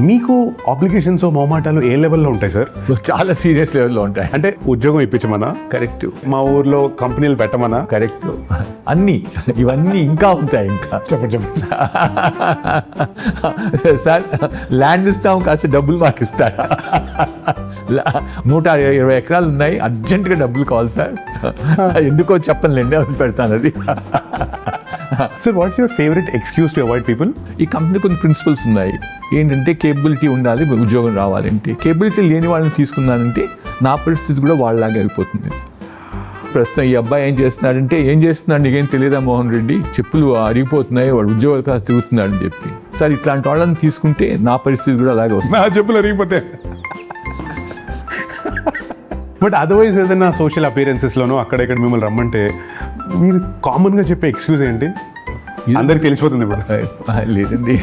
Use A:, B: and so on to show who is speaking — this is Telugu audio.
A: మీకు అప్లికేషన్స్ మొమాటాలు ఏ లెవెల్లో ఉంటాయి సార్?
B: చాలా సీరియస్ లెవెల్లో ఉంటాయి.
A: అంటే ఉద్యోగం ఇప్పించమనా,
B: కరెక్ట్,
A: మా ఊర్లో కంపెనీలు పెట్టమనా?
B: కరెక్ట్, అన్నీ ఇవన్నీ ఇంకా ఉంటాయి. ఇంకా
A: చెప్పండి.
B: సార్ ల్యాండ్ ఇస్తాం, కాస్త డబ్బులు మాకు ఇస్తారా? 120 ఎకరాలు ఉన్నాయి, అర్జెంటుగా డబ్బులు కావాలి సార్. ఎందుకో చెప్పనులేండి, అది పెడతాను. అది
A: sir, what's your favourite excuse to avoid people?
B: ఈ కంపెనీ కొన్ని ప్రిన్సిపల్స్ ఉన్నాయి. ఏంటంటే కేపబిలిటీ ఉండాలి, ఉద్యోగం రావాలంటే. కేపబిలిటీ లేని వాళ్ళని తీసుకున్నానంటే నా పరిస్థితి కూడా వాళ్ళలాగే అయిపోతుంది. ప్రస్తుతం ఈ అబ్బాయి ఏం చేస్తున్నాడంటే, ఏం చేస్తున్నాడు నీకేం తెలియదా మోహన్ రెడ్డి, చెప్పులు అరిగిపోతున్నాయి, వాడు ఉద్యోగాలు కాదు తిరుగుతున్నాడు అని చెప్పి. సార్ ఇట్లాంటి వాళ్ళని తీసుకుంటే నా పరిస్థితి కూడా అలాగే వస్తుంది.
A: నా చెప్పులు అరిగిపోతే. బట్ అదర్వైజ్ ఏదైనా సోషల్ అపియరెన్సెస్లోనో అక్కడ ఇక్కడ మిమ్మల్ని రమ్మంటే మీరు కామన్గా చెప్పే ఎక్స్క్యూజ్ ఏంటి? అందరికి తెలిసిపోతుంది ఇప్పుడు.
B: లేదండి,